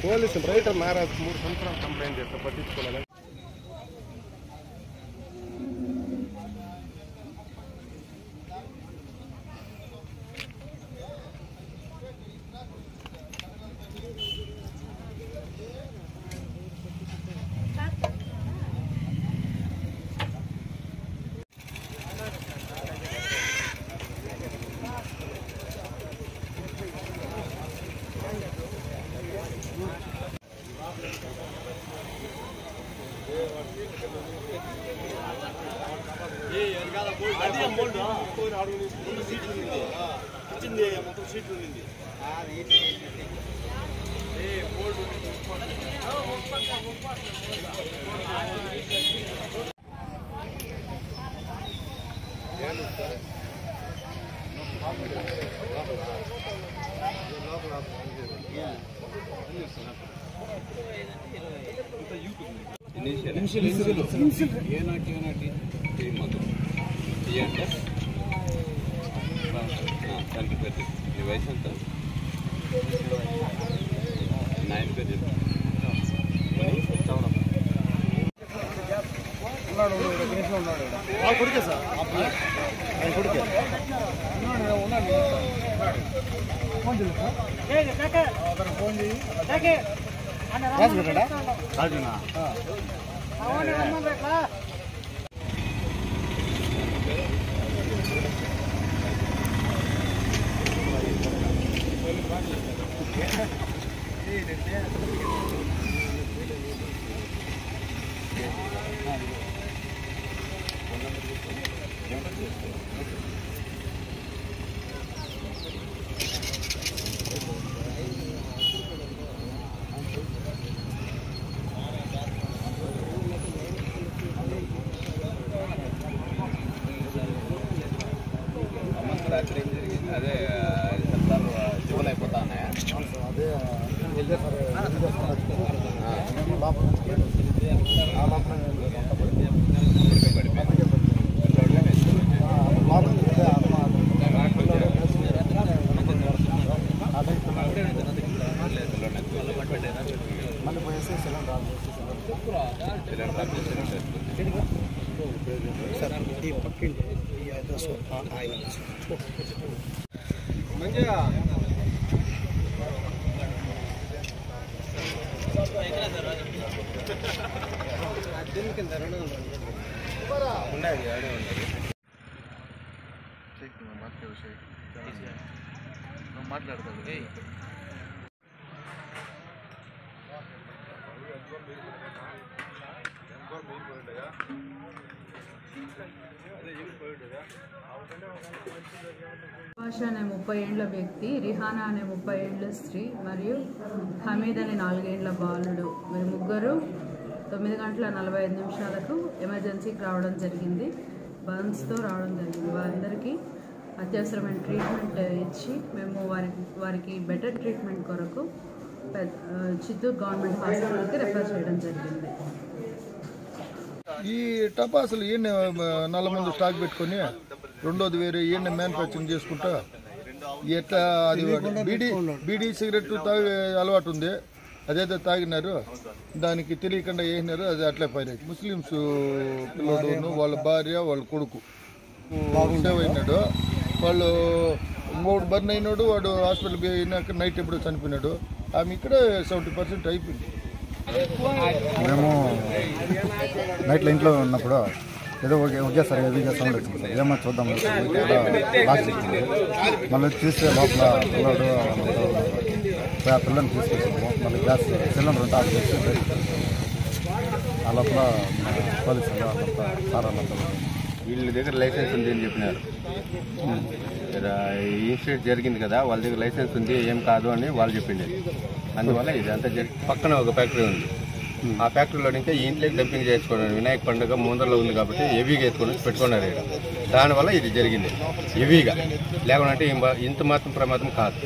Police writer నారాజు 3 సంవత్సరాలు complaint చేస్తే పట్టించుకోవాలి. అది అమౌంట్ సీట్లు వచ్చింది మొత్తం సీట్లు ఉంది దానికి పెద్ద ఈ వయసు ఎంత 9 పేరు కొడుకే సార్ కొడుకే ఫోన్ చేయి రాజునా అదే శబ్దాలు జీవన అయిపోతా ఉన్నాయా మంచిగా మాట్లాడతాడు భాష అనే 30 ఏళ్ల వ్యక్తి, రిహానా అనే 30 ఏళ్ల స్త్రీ మరియు హమీద్ అనే 4 ఏళ్ల బాలుడు మరి ముగ్గురు 9:45 ఎమర్జెన్సీకి రావడం జరిగింది. బర్న్స్తో రావడం జరిగింది. వారందరికీ అత్యవసరమైన ట్రీట్మెంట్ ఇచ్చి మేము వారికి బెటర్ ట్రీట్మెంట్ కొరకు చిత్తూరు గవర్నమెంట్ హాస్పిటల్కి రెఫర్ చేయడం జరిగింది. ఈ టపాసులు ఈయన 4 మంది స్టాక్ పెట్టుకొని రెండోది వేరే ఈయన మ్యానుఫ్యాక్చరింగ్ చేసుకుంటా ఎట్లా అది బీడీ సిగరెట్ తాగే అలవాటు ఉంది. అదైతే తాగినారు, దానికి తెలియకుండా వేసినారు, అది అట్లే పైరైంది. ముస్లిమ్స్ పిల్లడు వాళ్ళ భార్య వాళ్ళ కొడుకు సేవ్ అయినాడు. వాళ్ళు 3 బర్న్ అయినాడు. వాడు హాస్పిటల్కి పోయినాక నైట్ ఎప్పుడో చనిపోయినాడు. ఆమె ఇక్కడే 70% అయిపోయింది. మేము నైట్లో ఇంట్లో ఉన్నప్పుడు ఏదో ఒకేసారి హెవీగా సౌండ్ వచ్చింది సార్. ఏమో చూద్దాం లాస్ట్ వచ్చింది. మళ్ళీ చూస్తే లోపల పిల్లడు ఆ పిల్లల్ని తీసుకొచ్చాము. మళ్ళీ గ్యాస్ సిలిండర్ ఉంటే అది తెచ్చి ఆ లోపల పోలీసులు అంతా సార్ అన్నంత వీళ్ళ దగ్గర లైసెన్స్ ఉంది అని చెప్పినారు. ఇన్సిడెంట్ జరిగింది కదా, వాళ్ళ దగ్గర లైసెన్స్ ఉంది, ఏం కాదు అని వాళ్ళు చెప్పింది. అందువల్ల ఇదంతా పక్కన ఒక ఫ్యాక్టరీ ఉంది. ఆ ఫ్యాక్టరీలో ఇంకా ఈ ఇంట్లోకి డంపింగ్ చేసుకోవడం వినాయక పండుగ ముందరలో ఉంది కాబట్టి హెవీగా ఎత్తుకొని పెట్టుకున్నారు. దానివల్ల ఇది జరిగింది హెవీగా. లేకుంటే ఇంత మాత్రం ప్రమాదం కాదు.